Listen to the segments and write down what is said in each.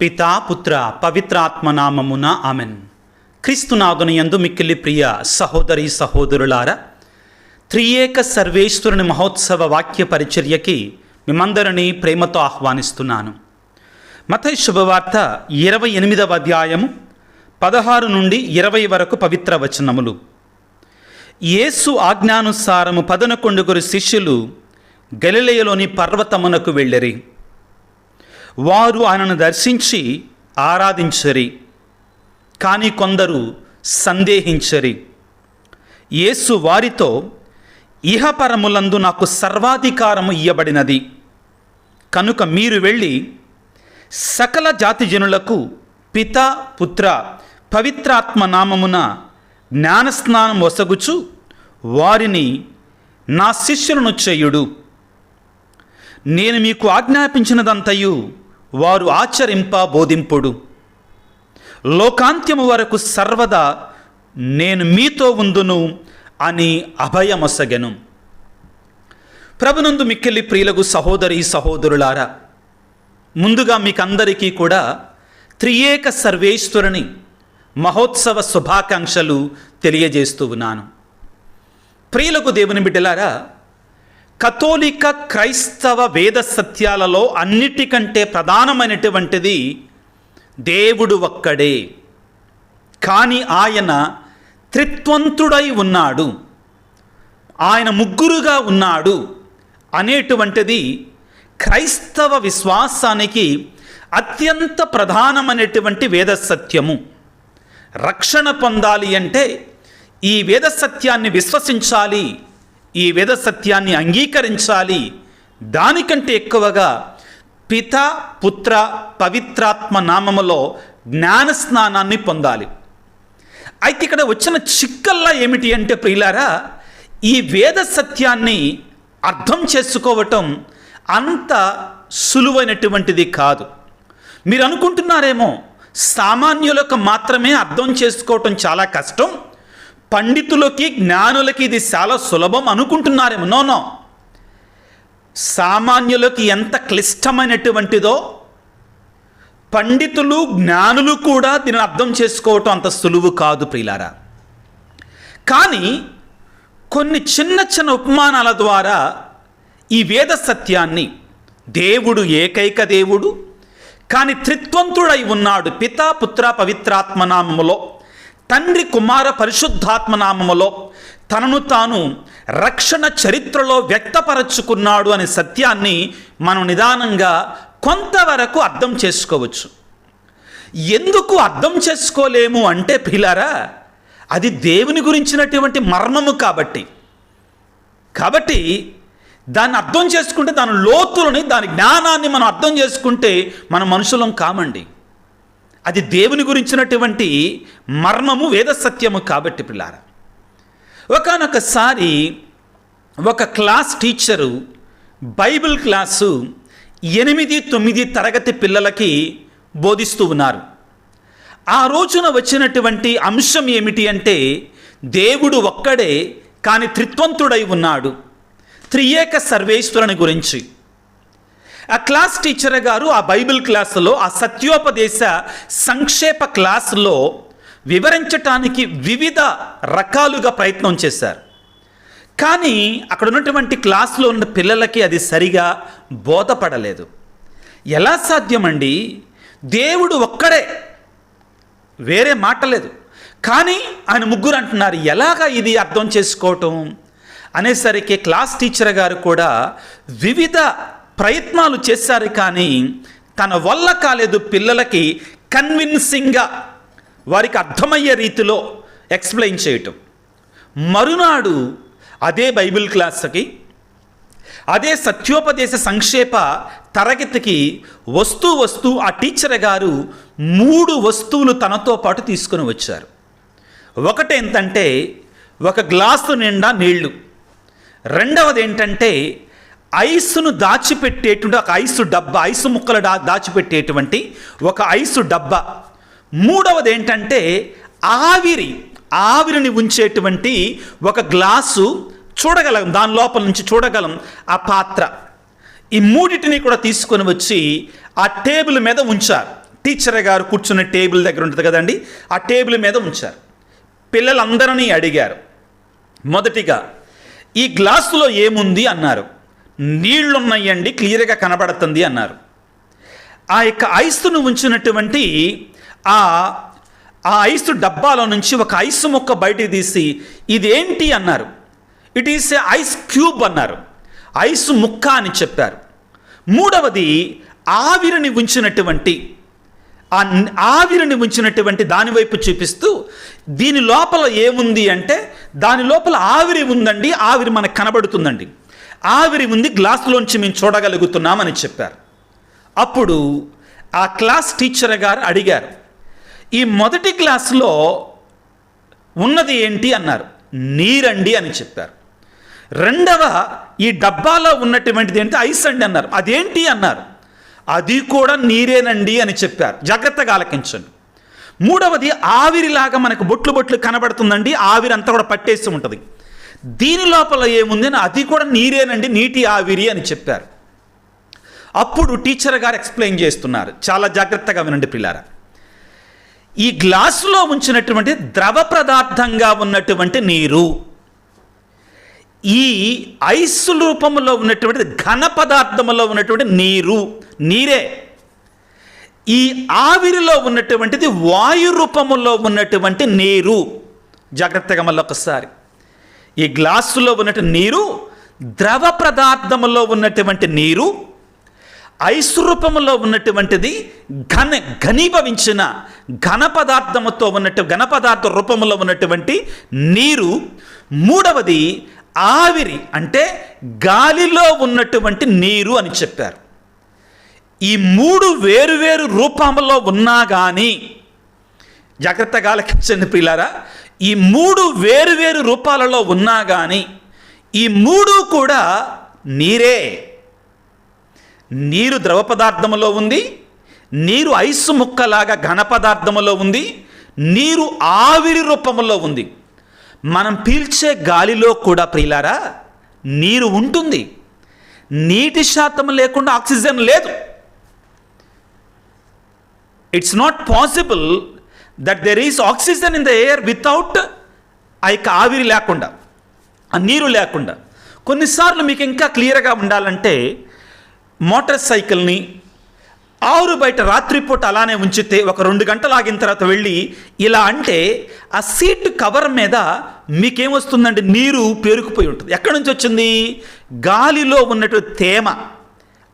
పితా పుత్ర పవిత్రాత్మనామమున ఆమెన్. క్రీస్తునాథునియందు మిక్కిలి ప్రియ సహోదరి సహోదరులారా, త్రియేక సర్వేశ్వరుని మహోత్సవ వాక్య పరిచర్యకి మిమ్మందరినీ ప్రేమతో ఆహ్వానిస్తున్నాను. మత్తయి శుభవార్త 28వ అధ్యాయము 16 నుండి 20 వరకు పవిత్ర వచనములు. యేసు ఆజ్ఞానుసారము 11 శిష్యులు గలిలయలోని పర్వతమునకు వెళ్ళిరి. వారు ఆయనను దర్శించి ఆరాధించరి, కానీ కొందరు సందేహించరి. యేసు వారితో, ఇహపరములందు నాకు సర్వాధికారము ఇయ్యబడినది కనుక మీరు వెళ్ళి సకల జాతి జనులకు పితా పుత్ర పవిత్రాత్మ నామమున జ్ఞానస్నానం వసగుచు వారిని నా శిష్యులను చేయుడు. నేను మీకు ఆజ్ఞాపించినదంతయు వారు ఆచరింప బోధింపుడు. లోకాంత్యము వరకు సర్వదా నేను మీతో ఉందును అని అభయమొసగెను. ప్రభునందు మిక్కిలి ప్రియులకు సహోదరి సహోదరులారా, ముందుగా మీకందరికీ కూడా త్రియేక సర్వేశ్వరుని మహోత్సవ శుభాకాంక్షలు తెలియజేస్తూ ఉన్నాను. ప్రియులకు దేవుని బిడ్డలారా, కథోలిక క్రైస్తవ వేద సత్యాలలో అన్నిటికంటే ప్రధానమైనటువంటిది దేవుడు ఒక్కడే, కానీ ఆయన త్రిత్వంతుడై ఉన్నాడు, ఆయన ముగ్గురుగా ఉన్నాడు అనేటువంటిది క్రైస్తవ విశ్వాసానికి అత్యంత ప్రధానమైనటువంటి వేద సత్యము. రక్షణ పొందాలి అంటే ఈ వేద సత్యాన్ని విశ్వసించాలి, ఈ వేద సత్యాన్ని అంగీకరించాలి. దానికంటే ఎక్కువగా పిత పుత్ర పవిత్రాత్మ నామములో జ్ఞాన స్నానాన్ని పొందాలి. అయితే ఇక్కడ వచ్చిన చిక్కల్లా ఏమిటి అంటే ప్రియులారా, ఈ వేద సత్యాన్ని అర్థం చేసుకోవటం అంత సులువైనటువంటిది కాదు. మీరు అనుకుంటున్నారేమో సామాన్యులకు మాత్రమే అర్థం చేసుకోవటం చాలా కష్టం, పండితులకి జ్ఞానులకి ఇది చాలా సులభం అనుకుంటున్నారేమో. నో, సామాన్యులకి ఎంత క్లిష్టమైనటువంటిదో పండితులు జ్ఞానులు కూడా దీనిని అర్థం చేసుకోవటం అంత సులువు కాదు ప్రియులారా. కానీ కొన్ని చిన్న చిన్న ఉపమానాల ద్వారా ఈ వేద సత్యాన్ని, దేవుడు ఏకైక దేవుడు కానీ త్రిత్వంతుడై ఉన్నాడు, పితా పుత్ర పవిత్రాత్మ నామములో, తండ్రి కుమార పరిశుద్ధాత్మ నామములో తనను తాను రక్షణ చరిత్రలో వ్యక్తపరచుకున్నాడు అనే సత్యాన్ని మనం నిదానంగా కొంతవరకు అర్థం చేసుకోవచ్చు. ఎందుకు అర్థం చేసుకోలేము అంటే ప్రియులారా, అది దేవుని గురించినటువంటి మర్మము కాబట్టి దాన్ని అర్థం చేసుకుంటే, దాని లోతులని, దాని జ్ఞానాన్ని మనం అర్థం చేసుకుంటే మనం మనుషులం కామండి. అది దేవుని గురించినటువంటి మర్మము, వేద సత్యము కాబట్టి పిల్లారా. ఒకానొకసారి ఒక క్లాస్ టీచరు బైబిల్ క్లాసు 8-9 తరగతి పిల్లలకి బోధిస్తూ ఉన్నారు. ఆ రోజున వచ్చినటువంటి అంశం ఏమిటి అంటే దేవుడు ఒక్కడే కానీ త్రిత్వంతుడై ఉన్నాడు, త్రియేక సర్వేశ్వరుని గురించి. ఆ క్లాస్ టీచర్ గారు ఆ బైబిల్ క్లాసులో, ఆ సత్యోపదేశ సంక్షేప క్లాసులో వివరించటానికి వివిధ రకాలుగా ప్రయత్నం చేశారు. కానీ అక్కడ ఉన్నటువంటి క్లాసులో ఉన్న పిల్లలకి అది సరిగా బోధపడలేదు. ఎలా సాధ్యమండి? దేవుడు ఒక్కడే, వేరే మాట లేదు, కానీ ఆయన ముగ్గురు అంటున్నారు, ఎలాగా ఇది అర్థం చేసుకోవటం అనేసరికి క్లాస్ టీచర్ గారు కూడా వివిధ ప్రయత్నాలు చేశారు, కానీ తన వల్ల కాలేదు పిల్లలకి కన్విన్సింగ్గా వారికి అర్థమయ్యే రీతిలో ఎక్స్ప్లెయిన్ చేయటం. మరునాడు అదే బైబిల్ క్లాస్కి, అదే సత్యోపదేశ సంక్షేప తరగతికి వస్తూ ఆ టీచర్ గారు 3 వస్తువులు తనతో పాటు తీసుకుని వచ్చారు. ఒకటి ఏంటంటే ఒక గ్లాసు నిండా నీళ్లు, రెండవది ఏంటంటే ఐసును దాచిపెట్టేటువంటి ఒక ఐసు డబ్బా, ఐసు ముక్కలు దాచిపెట్టేటువంటి ఒక ఐసు డబ్బా, మూడవది ఏంటంటే ఆవిరిని ఉంచేటువంటి ఒక గ్లాసు, చూడగలం దాని లోపల నుంచి చూడగలం ఆ పాత్ర. ఈ మూడిటిని కూడా తీసుకొని వచ్చి ఆ టేబుల్ మీద ఉంచారు. టీచర్ గారు కూర్చున్న టేబుల్ దగ్గర ఉంటుంది కదండి, ఆ టేబుల్ మీద ఉంచారు. పిల్లలందరినీ అడిగారు. మొదటిగా ఈ గ్లాసులో ఏముంది అన్నారు. నీళ్లున్నాయండి, క్లియర్గా కనబడుతుంది అన్నారు. ఆ యొక్క ఐస్ను ఉంచినటువంటి ఆ ఐస్ డబ్బాలో నుంచి ఒక ఐస్ ముక్క బయటికి తీసి ఇదేంటి అన్నారు. It is a ice cube అన్నారు. ఐస్ ముక్క అని చెప్పారు. మూడవది ఆవిరిని ఉంచినటువంటి దాని వైపు చూపిస్తూ దీని లోపల ఏముంది అంటే దాని లోపల ఆవిరి ఉందండి, ఆవిరి మనకు కనబడుతుందండి, ఆవిరి ఉంది, గ్లాసులోంచి మేము చూడగలుగుతున్నామని చెప్పారు. అప్పుడు ఆ క్లాస్ టీచర్ గారు అడిగారు, ఈ మొదటి గ్లాసులో ఉన్నది ఏంటి అన్నారు. నీరండి అని చెప్పారు. రెండవ ఈ డబ్బాలో ఉన్నటువంటిది ఏంటి, ఐస్ అండి అన్నారు. అదేంటి అన్నారు. అది కూడా నీరేనండి అని చెప్పారు. జాగ్రత్తగా ఆలకించండి. మూడవది ఆవిరిలాగా మనకు బొట్లు బొట్లు కనబడుతుందండి, ఆవిరి అంతా కూడా పట్టేసి ఉంటుంది. దీని లోపల ఏముంది అని, అది కూడా నీరేనండి, నీటి ఆవిరి అని చెప్పారు. అప్పుడు టీచర్ గారు ఎక్స్ప్లెయిన్ చేస్తున్నారు. చాలా జాగ్రత్తగా వినండి పిల్లారా. ఈ గ్లాసులో ఉంచినటువంటి ద్రవ పదార్థంగా ఉన్నటువంటి నీరు, ఈ ఐస్ రూపంలో ఉన్నటువంటి ఘన పదార్థంలో ఉన్నటువంటి నీరే, ఈ ఆవిరిలో ఉన్నటువంటిది వాయు రూపంలో ఉన్నటువంటి నీరు. జాగ్రత్తగా మళ్ళీ ఒకసారి, ఈ గ్లాసులో ఉన్నటువంటి నీరు ద్రవ పదార్థంలో ఉన్నటువంటి నీరు, ఐస్ రూపంలో ఉన్నటువంటిది ఘనీభవించిన ఘన పదార్థ రూపంలో ఉన్నటువంటి నీరు. మూడవది ఆవిరి అంటే గాలిలో ఉన్నటువంటి నీరు అని చెప్పారు. ఈ మూడు వేరువేరు రూపంలో ఉన్నా కానీ, జాగ్రత్తగా ఆలకించండి ప్రియులారా, ఈ మూడు వేరువేరు రూపాలలో ఉన్నా కానీ ఈ మూడు కూడా నీరే. నీరు ద్రవ పదార్థములో ఉంది, నీరు ఐసు ముక్కలాగా ఘన పదార్థములో ఉంది, నీరు ఆవిరి రూపంలో ఉంది. మనం పీల్చే గాలిలో కూడా ప్రియులారా నీరు ఉంటుంది. నీటి శాతం లేకుండా ఆక్సిజన్ లేదు. It's not possible that there is oxygen in the air without ఆ యొక్క ఆవిరి లేకుండా, ఆ నీరు లేకుండా. కొన్నిసార్లు మీకు ఇంకా క్లియర్గా ఉండాలంటే, మోటార్ సైకిల్ని ఆరు బయట రాత్రిపూట అలానే ఉంచితే ఒక 2 గంటలు ఆగిన తర్వాత వెళ్ళి ఇలా అంటే ఆ సీట్ కవర్ మీద మీకేమొస్తుందంటే నీరు పేరుకుపోయి ఉంటుంది. ఎక్కడి నుంచి వచ్చింది? గాలిలో ఉన్నటువంటి తేమ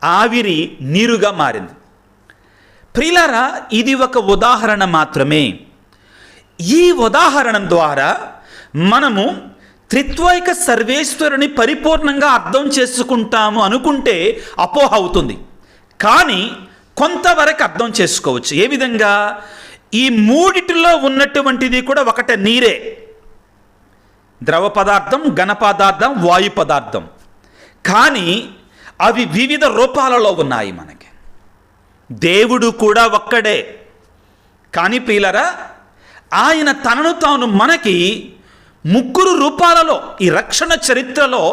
ఆవిరి నీరుగా మారింది. ప్రియులారా, ఇది ఒక ఉదాహరణ మాత్రమే. ఈ ఉదాహరణ ద్వారా మనము త్రిత్వైక సర్వేశ్వరుని పరిపూర్ణంగా అర్థం చేసుకుంటాము అనుకుంటే అపోహ అవుతుంది. కానీ కొంతవరకు అర్థం చేసుకోవచ్చు. ఏ విధంగా? ఈ మూడిటిలో ఉన్నటువంటిది కూడా ఒకటే, నీరే. ద్రవ పదార్థం, ఘన పదార్థం, వాయు పదార్థం. కానీ అవి వివిధ రూపాలలో ఉన్నాయి. మనకి దేవుడు కూడా ఒక్కడే. కానీ ప్రియులారా, ఆయన తనను తాను మనకి 3 రూపాలలో ఈ రక్షణ చరిత్రలో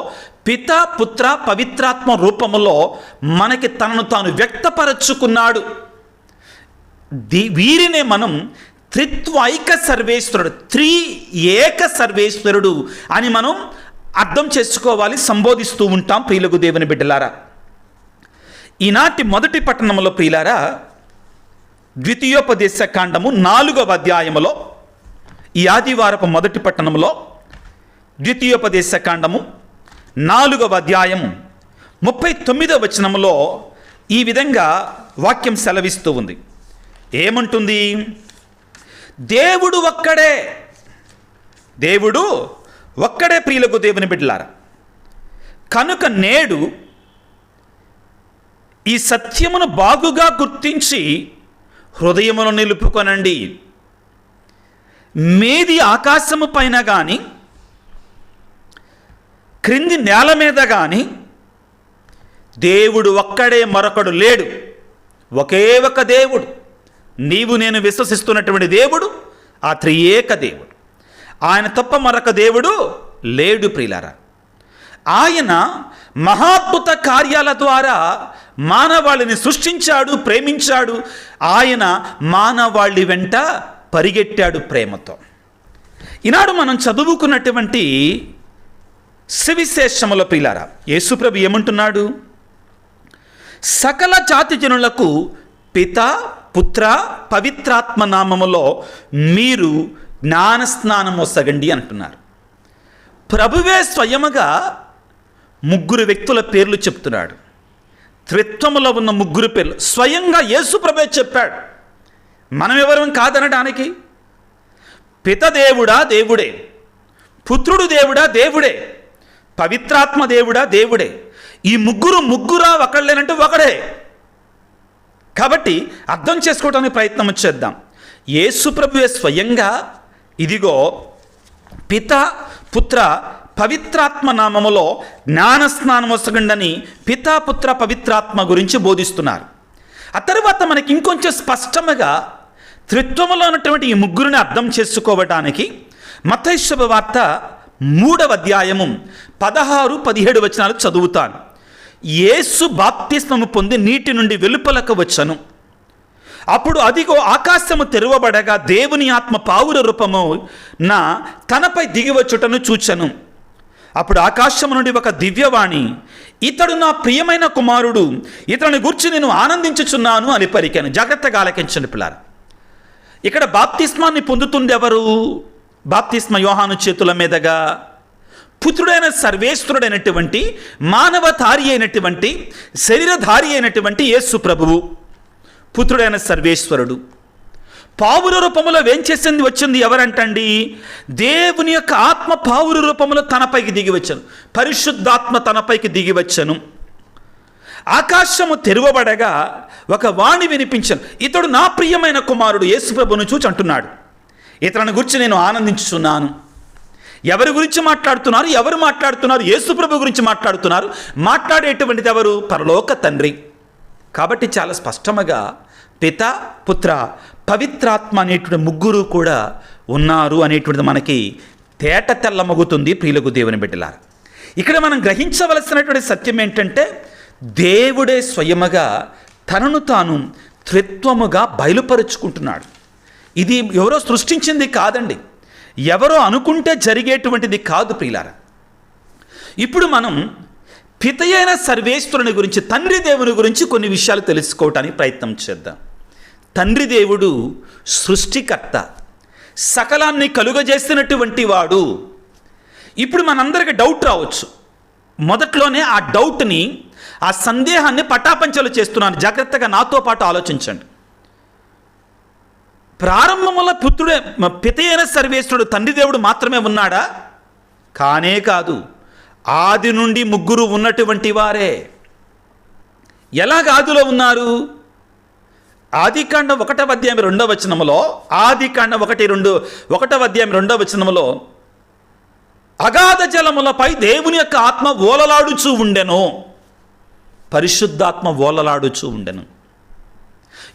పిత, పుత్ర, పవిత్రాత్మ రూపములో మనకి తనను తాను వ్యక్తపరచుకున్నాడు. వీరినే మనం త్రిత్వైక సర్వేశ్వరుడు, ఏక సర్వేశ్వరుడు అని మనం అర్థం చేసుకోవాలి, సంబోధిస్తూ ఉంటాం ప్రియులకు దేవుని బిడ్డలారా. ఈనాటి మొదటి పట్టణంలో ప్రియులారా, ద్వితీయోపదేశ కాండము 4వ అధ్యాయములో, ఈ ఆదివారపు మొదటి పట్టణంలో ద్వితీయోపదేశ కాండము 4వ అధ్యాయము 39వ వచనములో ఈ విధంగా వాక్యం సెలవిస్తూ ఉంది. ఏమంటుంది? దేవుడు ఒక్కడే ప్రియులకు దేవుని బిడ్డలారా. కనుక నేడు ఈ సత్యమును బాగుగా గుర్తించి హృదయమును నిలుపుకొనండి. మీది ఆకాశము పైన కానీ క్రింది నేల మీద కానీ దేవుడు ఒక్కడే, మరొకడు లేడు. ఒకే ఒక దేవుడు, నీవు నేను విశ్వసిస్తున్నటువంటి దేవుడు, ఆ త్రియేక దేవుడు. ఆయన తప్ప మరొక దేవుడు లేడు ప్రియులారా. ఆయన మహాద్భుత కార్యాల ద్వారా మానవాళిని సృష్టించాడు, ప్రేమించాడు. ఆయన మానవాళి వెంట పరిగెట్టాడు ప్రేమతో. ఈనాడు మనం చదువుకున్నటువంటి సువిశేషముల ప్రియులారా, యేసుప్రభు ఏమంటున్నాడు? సకల జాతి జనులకు పిత, పుత్ర, పవిత్రాత్మ నామములో మీరు జ్ఞానస్నానం వసగండి అంటున్నారు. ప్రభువే స్వయముగా ముగ్గురు వ్యక్తుల పేర్లు చెప్తున్నాడు. త్రిత్వములో ఉన్న ముగ్గురు పేర్లు స్వయంగా యేసుప్రభే చెప్పాడు. మనం ఎవరం కాదనడానికి. పిత దేవుడా దేవుడే, పుత్రుడు దేవుడా దేవుడే, పవిత్రాత్మ దేవుడా దేవుడే. ఈ ముగ్గురా ఒకళ్ళేనంటే ఒకడే. కాబట్టి అర్థం చేసుకోవడానికి ప్రయత్నం చేద్దాం. యేసుప్రభువే స్వయంగా ఇదిగో పిత, పుత్ర, పవిత్రాత్మ నామములో జ్ఞానస్నానం వసగండని పితా, పుత్ర, పవిత్రాత్మ గురించి బోధిస్తున్నారు. ఆ తర్వాత మనకి ఇంకొంచెం స్పష్టంగా త్రిత్వములో ఉన్నటువంటి ఈ ముగ్గురిని అర్థం చేసుకోవడానికి మత్తయి శుభవార్త 3వ అధ్యాయము 16-17 వచనాలు చదువుతాను. యేసు బాప్తిస్మము పొంది నీటి నుండి వెలుపలకు వచ్చను. అప్పుడు అదిగో ఆకాశము తెరవబడగా దేవుని ఆత్మ పావుర రూపము నా తనపై దిగివచ్చుటను చూచెను. అప్పుడు ఆకాశము నుండి ఒక దివ్యవాణి, ఇతడు నా ప్రియమైన కుమారుడు, ఇతని గురించి నేను ఆనందించుచున్నాను అని పలికాను. జాగ్రత్తగా ఆలకించండి పిల్లారా. ఇక్కడ బాప్తిస్మాన్ని పొందుతుంది ఎవరు? బాప్తిస్మ యోహాను చేతుల మీదుగా పుత్రుడైన సర్వేశ్వరుడైనటువంటి మానవధారి అయినటువంటి శరీరధారి అయినటువంటి యేసు ప్రభువు, పుత్రుడైన సర్వేశ్వరుడు పావుర రూపములో వేంచేసింది వచ్చింది ఎవరంటండి? దేవుని యొక్క ఆత్మ పావుర రూపములో తనపైకి దిగి వచ్చాను. పరిశుద్ధాత్మ తనపైకి దిగి వచ్చాను. ఆకాశము తెరవబడగా ఒక వాణి వినిపించను, ఇతడు నా ప్రియమైన కుమారుడు. యేసుప్రభును చూచి అంటున్నాడు, ఇతని గురించి నేను ఆనందించుచున్నాను. ఎవరి గురించి మాట్లాడుతున్నారు? ఎవరు మాట్లాడుతున్నారు? యేసుప్రభు గురించి మాట్లాడుతున్నారు. మాట్లాడేటువంటిది ఎవరు? పరలోక తండ్రి. కాబట్టి చాలా స్పష్టంగా పిత, పుత్ర, పవిత్రాత్మ అనేటువంటి ముగ్గురు కూడా ఉన్నారు అనేటువంటిది మనకి తేట తెల్లమగుతుంది. ప్రియులకు దేవుని బిడ్డలారా, ఇక్కడ మనం గ్రహించవలసినటువంటి సత్యం ఏంటంటే దేవుడే స్వయముగా తనను తాను త్రిత్వముగా బయలుపరుచుకుంటున్నాడు. ఇది ఎవరో సృష్టించింది కాదండి, ఎవరో అనుకుంటే జరిగేటువంటిది కాదు ప్రియులారా. ఇప్పుడు మనం పితయైన సర్వేశ్వరుని గురించి, తండ్రి దేవుని గురించి కొన్ని విషయాలు తెలుసుకోవటానికి ప్రయత్నం చేద్దాం. తండ్రి దేవుడు సృష్టికర్త, సకలాన్ని కలుగజేసినటువంటి వాడు. ఇప్పుడు మనందరికీ డౌట్ రావచ్చు. మొదట్లోనే ఆ డౌట్ని, ఆ సందేహాన్ని పటాపంచలు చేస్తున్నాను. జాగ్రత్తగా నాతో పాటు ఆలోచించండి. ప్రారంభంలో పుత్రుడే పితయైన సర్వేశ్వరుడు తండ్రి దేవుడు మాత్రమే ఉన్నాడా? కానే కాదు. ఆది నుండి ముగ్గురు ఉన్నటువంటి వారే. ఎలాగ ఆదిలో ఉన్నారు? ఆదికాండం 1వ అధ్యాయం 2వ వచనములో, ఆదికాండం 1వ అధ్యాయం 2వ వచనములో అగాధ జలములపై దేవుని యొక్క ఆత్మ ఓలలాడుచూ ఉండెను. పరిశుద్ధాత్మ ఓలలాడుచూ ఉండెను.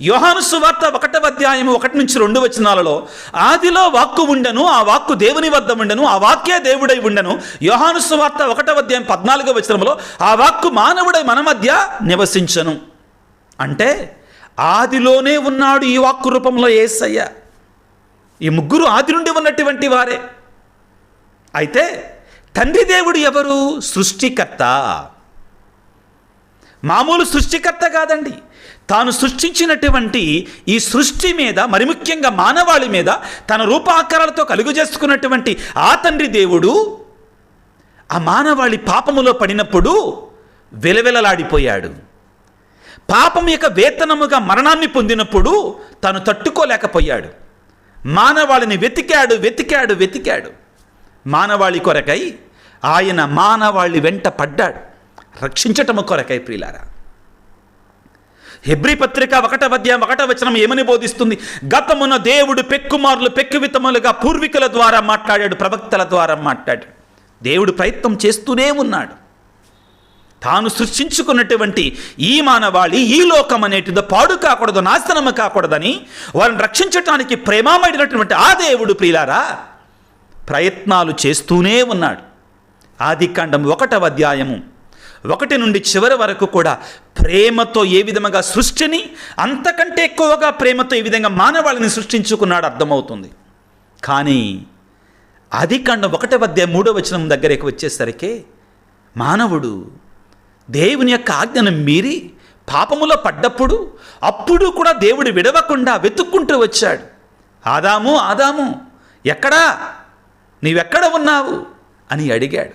యోహాను సువార్త 1వ అధ్యాయం 1-2 వచనాలలో ఆదిలో వాక్కు ఉండెను, ఆ వాక్కు దేవుని వద్ద ఉండెను, ఆ వాక్యే దేవుడై ఉండెను. యోహాను సువార్త 1వ అధ్యాయం 14వ వచనంలో ఆ వాక్కు మానవుడై మన మధ్య నివసించను. అంటే ఆదిలోనే ఉన్నాడు ఈ వాక్కు రూపంలో యేసయ్య. ఈ ముగ్గురు ఆది నుండి ఉన్నటువంటి వారే. అయితే తండ్రి దేవుడు ఎవరు? సృష్టికర్త. మామూలు సృష్టికర్త కాదండి. తాను సృష్టించినటువంటి ఈ సృష్టి మీద, మరి ముఖ్యంగా మానవాళి మీద తన రూపాకారాలతో కలుగు చేసుకున్నటువంటి ఆ తండ్రి దేవుడు ఆ మానవాళి పాపములో పడినప్పుడు వెలవెలలాడిపోయాడు. పాపం యొక్క వేతనముగా మరణాన్ని పొందినప్పుడు తాను తట్టుకోలేకపోయాడు. మానవాళిని వెతికాడు. మానవాళి కొరకై ఆయన మానవాళి వెంట పడ్డాడు, రక్షించటము కొరకై. ప్రియులారా, హెబ్రీ పత్రిక 1వ అధ్యాయం 1వ వచనం ఏమని బోధిస్తుంది? గతమున దేవుడు పెక్కుమార్లు పెక్కువితములుగా పూర్వీకుల ద్వారా మాట్లాడాడు, ప్రవక్తల ద్వారా మాట్లాడాడు. దేవుడు ప్రయత్నం చేస్తూనే ఉన్నాడు. తాను సృష్టించుకున్నటువంటి ఈ మానవాళి, ఈ లోకం అనేటిదో పాడు కాకూడదు, నాశనము కాకూడదని వారిని రక్షించటానికి ప్రేమమైనటువంటి ఆ దేవుడు ప్రియులారా ప్రయత్నాలు చేస్తూనే ఉన్నాడు. ఆదికాండం 1వ అధ్యాయము 1 నుండి చివరి వరకు కూడా ప్రేమతో ఏ విధంగా సృష్టిని, అంతకంటే ఎక్కువగా ప్రేమతో ఏ విధంగా మానవాళిని సృష్టించుకున్నాడు అర్థమవుతుంది. కానీ ఆదికాండం 1వ అధ్యాయం 3వ వచనం దగ్గరికి వచ్చేసరికి మానవుడు దేవుని యొక్క ఆజ్ఞను మీరి పాపములో పడ్డప్పుడు అప్పుడు కూడా దేవుడు విడవకుండా వెతుక్కుంటూ వచ్చాడు. ఆదాము, ఆదాము, ఎక్కడా, నీవెక్కడ ఉన్నావు అని అడిగాడు.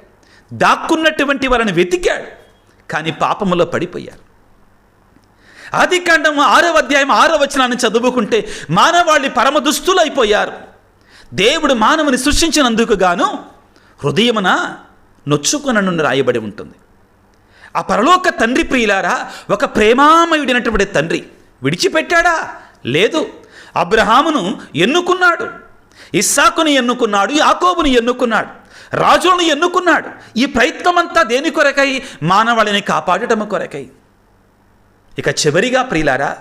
దాక్కున్నటువంటి వారిని వెతికాడు, కానీ పాపములో పడిపోయారు. ఆదికాండం 6వ అధ్యాయం 6వ వచనాన్ని చదువుకుంటే మానవాళి పరమదుస్తులైపోయారు. దేవుడు మానవుని సృష్టించినందుకు గాను హృదయమున నొచ్చుకొనను రాయబడి ఉంటుంది. ఆ పరలోక తండ్రి ప్రియులారా, ఒక ప్రేమామయుడైనటువంటి తండ్రి విడిచిపెట్టాడా? లేదు. అబ్రహామును ఎన్నుకున్నాడు, ఇస్సాకుని ఎన్నుకున్నాడు, యాకోబుని ఎన్నుకున్నాడు, రాజులను ఎన్నుకున్నాడు. ఈ ప్రయత్నమంతా దేని కొరకై? మానవాళిని కాపాడటం కొరకై. ఇక చివరిగా ప్రియులారా,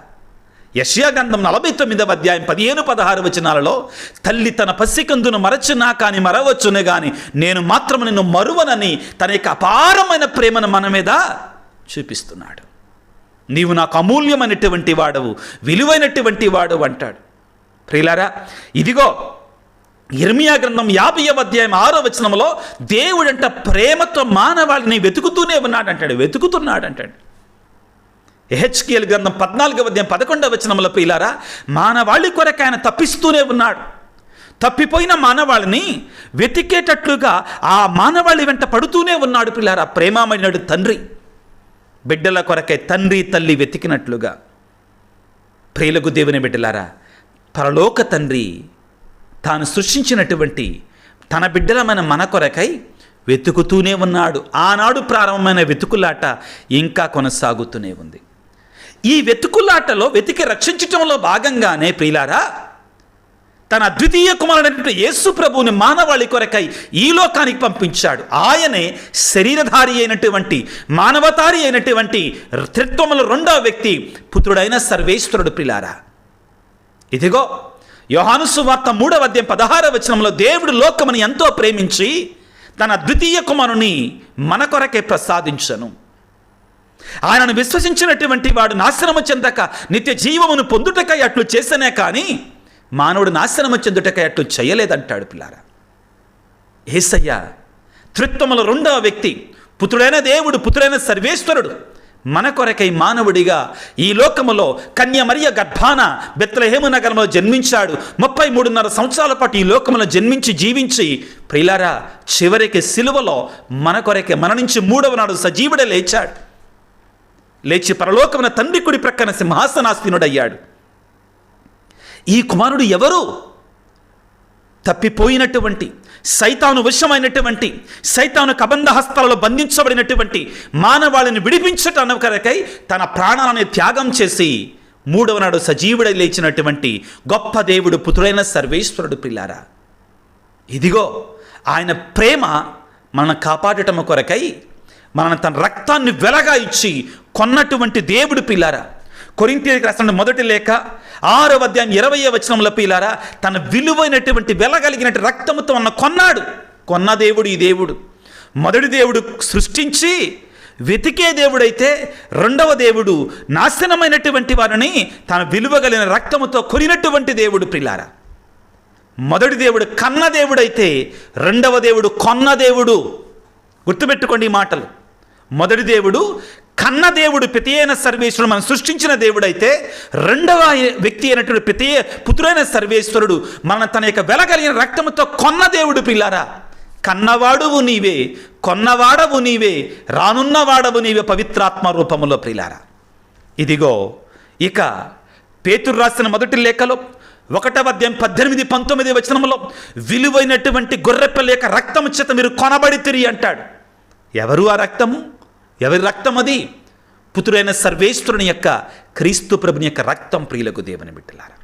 యెషయా గ్రంథం 49వ అధ్యాయం 15-16 వచనాలలో తల్లి తన పసికందును మరచునా కానీ మరవచ్చునే గాని నేను మాత్రం నిన్ను మరువనని తన యొక్క అపారమైన ప్రేమను మన మీద చూపిస్తున్నాడు. నీవు నాకు అమూల్యమైనటువంటి వాడవు, విలువైనటువంటి వాడవు అంటాడు. ప్రియులారా, ఇదిగో యిర్మీయా గ్రంథం 50వ అధ్యాయం 6వ వచనంలో దేవుడంట ప్రేమతో మానవాళిని వెతుకుతూనే ఉన్నాడంటాడు, వెతుకుతున్నాడంటాడు. యెహెజ్కేలు గ్రంథం 14వ అధ్యాయం 11వ వచనంలో ప్రియులారా, మానవాళి కొరకు ఆయన తప్పిస్తూనే ఉన్నాడు. తప్పిపోయిన మానవాళిని వెతికేటట్లుగా ఆ మానవాళి వెంట పడుతూనే ఉన్నాడు ప్రియులారా. ప్రేమమయుడు తండ్రి బిడ్డల కొరకై తండ్రి తల్లి వెతికినట్లుగా. ప్రియులకు దేవుని బిడ్డలారా, పరలోక తండ్రి తాను సృష్టించినటువంటి తన బిడ్డలమైన మన కొరకై వెతుకుతూనే ఉన్నాడు. ఆనాడు ప్రారంభమైన వెతుకులాట ఇంకా కొనసాగుతూనే ఉంది. ఈ వెతుకులాటలో వెతికి రక్షించటంలో భాగంగానే ప్రియులారా, తన అద్వితీయ కుమారుడైనటువంటి యేసు ప్రభువుని మానవాళి కొరకై ఈ లోకానికి పంపించాడు. ఆయనే శరీరధారి అయినటువంటి మానవతారి అయినటువంటి త్రిత్వముల 2వ వ్యక్తి పుత్రుడైన సర్వేశ్వరుడు. ప్రియులారా, ఇదిగో యోహాను సువార్త 3వ అధ్యాయం 16వ వచనంలో దేవుడు లోకమును ఎంతో ప్రేమించి తన అద్వితీయ కుమారుని మన కొరకే ప్రసాదించను. ఆయనను విశ్వసించినటువంటి వాడు నాశనము చెందక నిత్య జీవమును పొందుటకై అట్లు చేసనే కానీ మానవుడు నాశనము చెందుటకై అట్లు చేయలేదంటాడు. పిల్లారా, యేసయ్య త్రిత్వముల 2వ వ్యక్తి, పుత్రుడైన దేవుడు, పుత్రుడైన సర్వేశ్వరుడు మన కొరకై మానవుడిగా ఈ లోకములో కన్య మరియ గర్భాన బెత్లెహేము నగరంలో జన్మించాడు. 33.5 సంవత్సరాల పాటు ఈ లోకములో జన్మించి జీవించి ప్రియులారా, చివరికి సిలువలో మన కొరకే మరణించి 3వ నాడు సజీవుడే లేచాడు. లేచి పరలోకమున తండ్రి కుడి ప్రక్కన సింహాసనాసీనుడయ్యాడు. ఈ కుమారుడు ఎవరు? తప్పిపోయినటువంటి, సైతాను వశమైనటువంటి, సైతాను కబంధ హస్తాలలో బంధించబడినటువంటి మానవాళిని విడిపించటానికి కొరకై తన ప్రాణాలను త్యాగం చేసి 3వ నాడు సజీవుడై లేచినటువంటి గొప్ప దేవుడు, పుత్రుడైన సర్వేశ్వరుడు. పిల్లారా, ఇదిగో ఆయన ప్రేమ మనల్ని కాపాడటం కొరకై మనల్ని తన రక్తాన్ని వెలగా ఇచ్చి కొన్నటువంటి దేవుడు. పిల్లారా, కొరింథీయులకు రాసిన 1వ లేఖ 6వ అధ్యాయం 20వ వచనంలో ప్రియులారా, తన విలువైనటువంటి వెలగలిగిన రక్తముతో అన్న కొన్నాడు. కొన్న దేవుడు ఈ దేవుడు. మొదటి దేవుడు సృష్టించి వెతికే దేవుడైతే, 2వ దేవుడు నాశనమైనటువంటి వారిని తన విలువగలిగిన రక్తముతో కొనినటువంటి దేవుడు. ప్రియులారా, మొదటి దేవుడు కన్న దేవుడైతే 2వ దేవుడు కొన్న దేవుడు. గుర్తుపెట్టుకోండి ఈ మాటలు. మొదటి దేవుడు కన్న దేవుడు, పితయైన సర్వేశ్వరుడు మనం సృష్టించిన దేవుడైతే, 2వ వ్యక్తి అయినటువంటి పుత్రుడైన సర్వేశ్వరుడు మన తన యొక్క వెలగలిగిన రక్తముతో కొన్న దేవుడు. పిల్లారా, కన్నవాడువు నీవే, కొన్నవాడవు నీవే, రానున్నవాడవు నీవే పవిత్రాత్మ రూపములో. ప్రియులారా, ఇదిగో ఇక పేతురు రాసిన 1వ లేఖలో 1వ అధ్యాయం 18-19 వచనములో విలువైనటువంటి గొర్రెపిల్ల యొక్క రక్తము చేత మీరు కొనబడితిరి అంటాడు. ఎవరు ఆ రక్తము? ఎవరి రక్తం అది? పుత్రుడైన సర్వేశ్వరుని యొక్క, క్రీస్తు ప్రభుని యొక్క రక్తం. ప్రియులకు దేవుని బిడ్డలారా,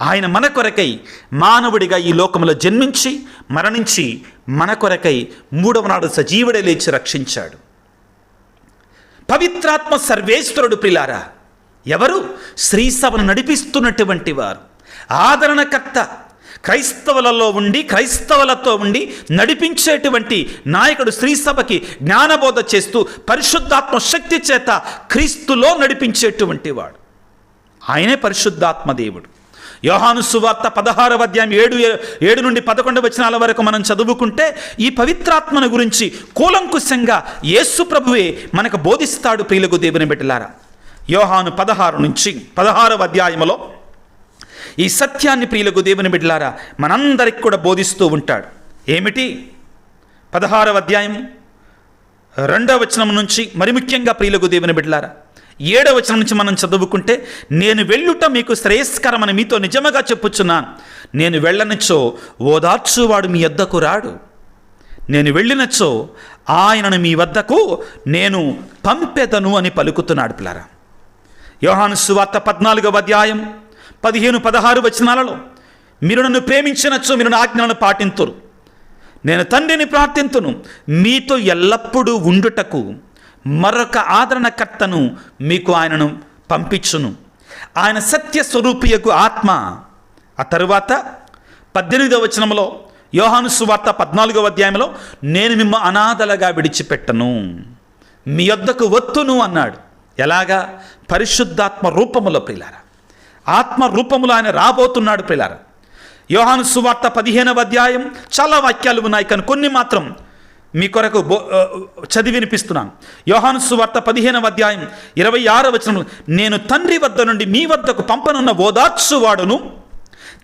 ఆయన మన కొరకై మానవుడిగా ఈ లోకంలో జన్మించి మరణించి మన కొరకై 3వ నాడు సజీవుడే లేచి రక్షించాడు. పవిత్రాత్మ సర్వేశ్వరుడు. ప్రియులారా, ఎవరు? శ్రీసభను నడిపిస్తున్నటువంటి వారు, ఆదరణకర్త, క్రైస్తవులలో ఉండి క్రైస్తవులతో ఉండి నడిపించేటువంటి నాయకుడు స్త్రీ సభకి జ్ఞానబోధ చేస్తూ పరిశుద్ధాత్మ శక్తి చేత క్రీస్తులో నడిపించేటువంటి వాడు. ఆయనే పరిశుద్ధాత్మ దేవుడు. యోహాను సువార్త 16వ అధ్యాయం 7 నుండి 11 వచనాల వరకు మనం చదువుకుంటే ఈ పవిత్రాత్మను గురించి కూలంకుశంగా యేసు ప్రభువే మనకు బోధిస్తాడు. ప్రియులకు దేవుని బిడ్డలారా, యోహాను 16వ అధ్యాయంలో ఈ సత్యాన్ని ప్రియులకు దేవుని బిడ్డలారా మనందరికి కూడా బోధిస్తూ ఉంటాడు. ఏమిటి? 16వ అధ్యాయం 2వ వచనం నుంచి, మరి ముఖ్యంగా ప్రియులకు దేవుని బిడ్డలారా 7వ వచనం నుంచి మనం చదువుకుంటే, నేను వెళ్ళుట మీకు శ్రేయస్కరమని మీతో నిజముగా చెప్పుచున్నాను. నేను వెళ్ళనచ్చో ఓదార్చువాడు మీ వద్దకు రాడు. నేను వెళ్ళినచ్చో ఆయనను మీ వద్దకు నేను పంపెదను అని పలుకుతున్నాడు. పిల్లారా, యోహాను సువార్త 14వ అధ్యాయం 15-16 వచనాలలో, మీరు నన్ను ప్రేమించినచ్చో మీరు నా ఆజ్ఞలను పాటింతురు. నేను తండ్రిని ప్రార్థింతును, మీతో ఎల్లప్పుడూ ఉండుటకు మరొక ఆదరణకర్తను మీకు ఆయనను పంపించును. ఆయన సత్య స్వరూపియకు ఆత్మ. ఆ తరువాత 18వ వచనంలో యోహాను సువార్త 14వ అధ్యాయంలో, నేను మిమ్మ అనాథలుగా విడిచిపెట్టను, మీ యొద్దకు వత్తును అన్నాడు. ఎలాగా? పరిశుద్ధాత్మ రూపములో ప్రియులారా, ఆత్మ రూపములో ఆయన రాబోతున్నాడు. ప్రియులారా, యోహాను సువార్త 15వ అధ్యాయం చాలా వాక్యాలు ఉన్నాయి, కానీ కొన్ని మాత్రం మీ కొరకు చదివి వినిపిస్తున్నాను. యోహాను సువార్త 15వ అధ్యాయం 26వ వచనంలో, నేను తండ్రి వద్ద నుండి మీ వద్దకు పంపనున్న ఓదార్చువాడును,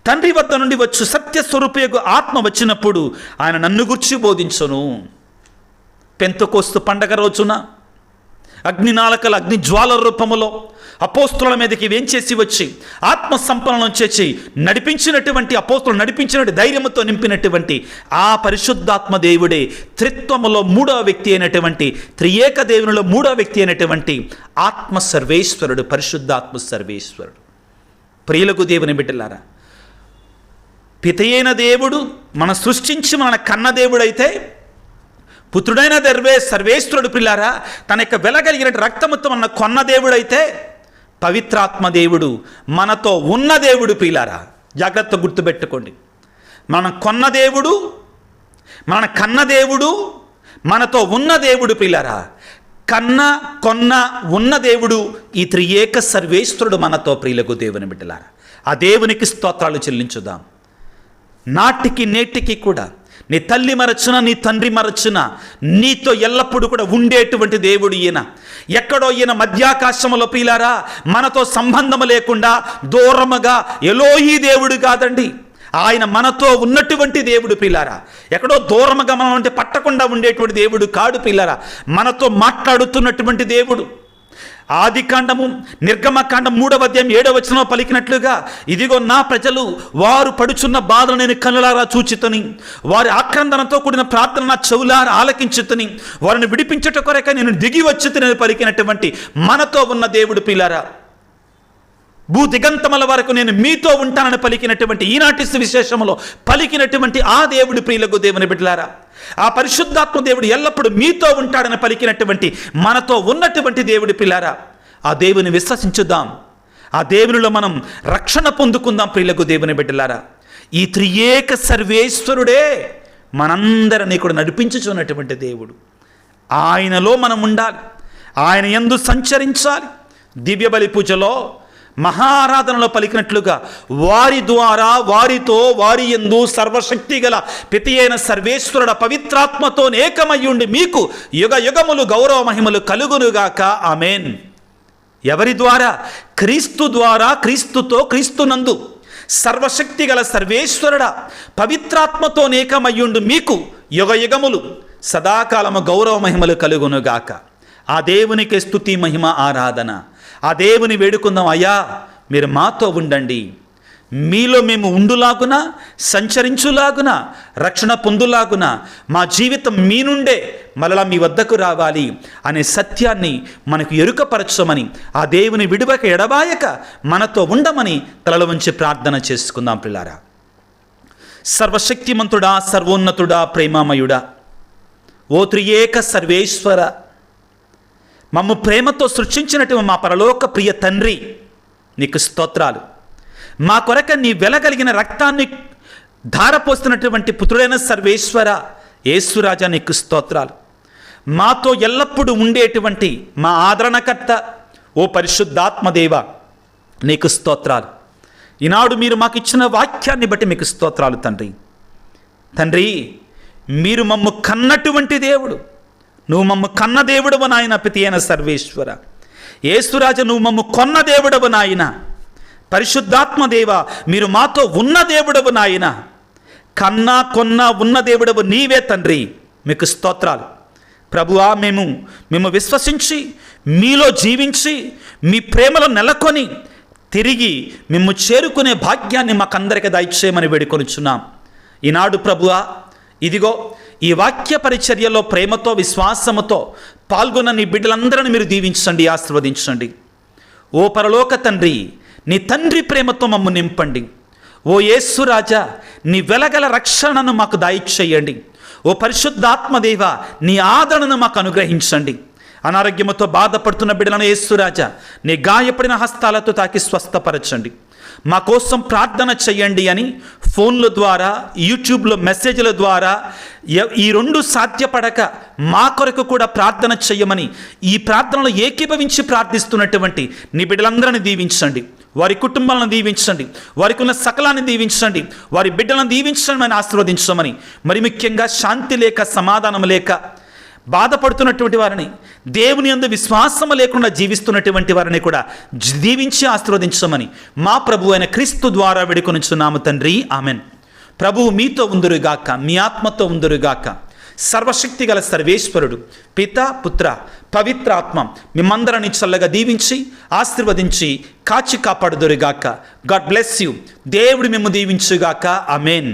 తండ్రి వద్ద నుండి వచ్చు సత్యస్వరూపయగు ఆత్మ వచ్చినప్పుడు ఆయన నన్ను గుర్చి బోధించును. పెంతెకోస్తు పండగ రోజున అగ్నినాళకల అగ్ని జ్వాల రూపములో అపోస్తుల మీదకి వేంచేసి వచ్చి ఆత్మ సంపన్నం చేసి నడిపించినటువంటి అపోస్తులు నడిపించినటువంటి ధైర్యంతో నింపినటువంటి ఆ పరిశుద్ధాత్మ దేవుడే త్రిత్వములో 3వ వ్యక్తి అయినటువంటి, త్రియేక దేవునిలో 3వ వ్యక్తి అయినటువంటి ఆత్మ సర్వేశ్వరుడు, పరిశుద్ధాత్మ సర్వేశ్వరుడు. ప్రియులకు దేవుని బిడ్డలారా, పితయైన దేవుడు మన సృష్టించి మన కన్న దేవుడైతే, పుత్రుడైన సర్వేశ్వరుడు ప్రియులారా తన యొక్క వెలగలిగిన రక్తముతో మన కొన్న దేవుడైతే, పవిత్రాత్మ దేవుడు మనతో ఉన్న దేవుడు. ప్రియులారా, జాగ్రత్త గుర్తుపెట్టుకోండి. మన కొన్న దేవుడు, మన కన్న దేవుడు, మనతో ఉన్న దేవుడు. ప్రియులారా, కొన్న ఉన్న దేవుడు ఈ త్రియేక సర్వేశ్వరుడు మనతో. ప్రియులకు దేవుని బిడ్డలారా, ఆ దేవునికి స్తోత్రాలు చెల్లించుదాం. నాటికి నేటికి కూడా నీ తల్లి మరచున, నీ తండ్రి మరచున, నీతో ఎల్లప్పుడూ కూడా ఉండేటువంటి దేవుడు ఈయన. ఎక్కడో ఈయన మధ్యాకాశంలో ప్రియులారా మనతో సంబంధం లేకుండా దూరముగా ఎలోహీ దేవుడు కాదండి, ఆయన మనతో ఉన్నటువంటి దేవుడు. ప్రియులారా, ఎక్కడో దూరముగా మనం అంటే పట్టకుండా ఉండేటువంటి దేవుడు కాడు. ప్రియులారా, మనతో మాట్లాడుతున్నటువంటి దేవుడు. ఆదికాండము నిర్గమకాండం 3వ అధ్యాయం 7వ వచనంలో పలికినట్లుగా, ఇదిగో నా ప్రజలు వారు పడుచున్న బాధలు నేను కన్నులారా చూచితని, వారి ఆక్రందనతో కూడిన ప్రార్థన నా చెవులారా ఆలకించుతని, వారిని విడిపించుట కొరకై నేను దిగి వచ్చుతని పలికినటువంటి మనతో ఉన్న దేవుడు. ప్రియులారా, భూ దిగంతముల వరకు నేను మీతో ఉంటానని పలికినటువంటి, ఈనాటి విశేషంలో పలికినటువంటి ఆ దేవుడు. ప్రియులకు దేవుని బిడ్డలారా, ఆ పరిశుద్ధాత్మ దేవుడు ఎల్లప్పుడూ మీతో ఉంటాడని పలికినటువంటి మనతో ఉన్నటువంటి దేవుడి. పిల్లారా, ఆ దేవుని విశ్వసించుదాం, ఆ దేవునిలో మనం రక్షణ పొందుకుందాం. ప్రియులకు దేవుని బిడ్డలారా, ఈ త్రియేక సర్వేశ్వరుడే మనందరినీ కూడా నడిపించుచున్నటువంటి దేవుడు. ఆయనలో మనం ఉండాలి, ఆయన యందు సంచరించాలి. దివ్య బలి పూజలో మహారాధనలో పలికినట్లుగా, వారి ద్వారా వారితో వారి యందు సర్వశక్తి గల పితయైన సర్వేశ్వరుడ పవిత్రాత్మతో ఏకమయ్యుండి మీకు యుగ యుగములు గౌరవ మహిమలు కలుగునుగాక. ఆమేన్. ఎవరి ద్వారా? క్రీస్తు ద్వారా, క్రీస్తుతో, క్రీస్తునందు సర్వశక్తి గల సర్వేశ్వరుడ పవిత్రాత్మతో ఏకమయ్యుండి మీకు యుగ యుగములు సదాకాలము గౌరవ మహిమలు కలుగునుగాక. ఆ దేవునికి స్తుతి మహిమ ఆరాధన. ఆ దేవుని వేడుకుందాం. అయ్యా, మీరు మాతో ఉండండి, మీలో మేము ఉండులాగున, సంచరించులాగున, రక్షణ పొందులాగున, మా జీవితం మీ నుండే మరలా మీ వద్దకు రావాలి అనే సత్యాన్ని మనకు ఎరుకపరచమని, ఆ దేవుని విడువక ఎడబాయక మనతో ఉండమని తలల వంచి ప్రార్థన చేసుకుందాం. పిల్లారా, సర్వశక్తిమంతుడా, సర్వోన్నతుడా, ప్రేమామయుడా, ఓ త్రియేక సర్వేశ్వర, మమ్ము ప్రేమతో సృష్టించినటువంటి మా పరలోక ప్రియ తండ్రి, నీకు స్తోత్రాలు. మా కొరక నీ వెలగలిగిన రక్తాన్ని ధారపోస్తున్నటువంటి పుత్రుడైన సర్వేశ్వర యేసురాజా నీకు స్తోత్రాలు. మాతో ఎల్లప్పుడూ ఉండేటువంటి మా ఆదరణకర్త ఓ పరిశుద్ధాత్మదేవ నీకు స్తోత్రాలు. ఈనాడు మీరు మాకు ఇచ్చిన వాక్యాన్ని బట్టి మీకు స్తోత్రాలు తండ్రి. తండ్రి, మీరు మమ్ము కన్నటువంటి దేవుడు. నువ్వు మమ్ము కన్న దేవుడవు నాయన. పితి అయిన సర్వేశ్వర యేసురాజా, నువ్వు మమ్ము కొన్న దేవుడవు నాయన. పరిశుద్ధాత్మదేవ, మీరు మాతో ఉన్న దేవుడవు నాయన. కన్నా కొన్నా ఉన్న దేవుడవు నీవే తండ్రి. మీకు స్తోత్రాలు ప్రభువా. మేము విశ్వసించి మీలో జీవించి మీ ప్రేమలో నెలకొని తిరిగి మిమ్ము చేరుకునే భాగ్యాన్ని మాకందరికీ దయచేయమని వేడుకొనుచున్నాం. ఈనాడు ప్రభువా, ఇదిగో ఈ వాక్య పరిచర్యలో ప్రేమతో విశ్వాసముతో పాల్గొన్న నీ బిడ్డలందరినీ మీరు దీవించండి, ఆశీర్వదించండి. ఓ పరలోక తండ్రి, నీ తండ్రి ప్రేమతో మమ్ము నింపండి. ఓ యేసురాజా, నీ వెలగల రక్షణను మాకు దయచేయండి. ఓ పరిశుద్ధాత్మదేవ, నీ ఆదరణను మాకు అనుగ్రహించండి. అనారోగ్యముతో బాధపడుతున్న బిడ్డలను యేసురాజా నీ గాయపడిన హస్తాలతో తాకి స్వస్థపరచండి. మా కోసం ప్రార్థన చెయ్యండి అని ఫోన్ల ద్వారా, యూట్యూబ్లో మెసేజ్ల ద్వారా ఈ రెండు సాధ్యపడక మా కొరకు కూడా ప్రార్థన చెయ్యమని ఈ ప్రార్థనలో ఏకీభవించి ప్రార్థిస్తున్నటువంటి నీ బిడ్డలందరినీ దీవించండి. వారి కుటుంబాలను దీవించండి, వారికి ఉన్న సకలాన్ని దీవించండి, వారి బిడ్డలను దీవించమని ఆశీర్వదించమని, మరి ముఖ్యంగా శాంతి లేక సమాధానం లేక బాధపడుతున్నటువంటి వారిని, దేవుని యందు విశ్వాసము లేకుండా జీవిస్తున్నటువంటి వారిని కూడా దీవించి ఆశీర్వదించమని మా ప్రభు అయిన క్రీస్తు ద్వారా వేడుకొనుచున్నాము తండ్రి. ఆమెన్. ప్రభువు మీతో ఉందురుగాక, మీ ఆత్మతో ఉందురుగాక. సర్వశక్తి గల సర్వేశ్వరుడు పిత, పుత్ర, పవిత్ర ఆత్మ మిమ్మందరిని చల్లగా దీవించి ఆశీర్వదించి కాచి కాపాడుదురుగాక. God bless you. దేవుడు మిమ్ము దీవించుగాక. ఆమెన్.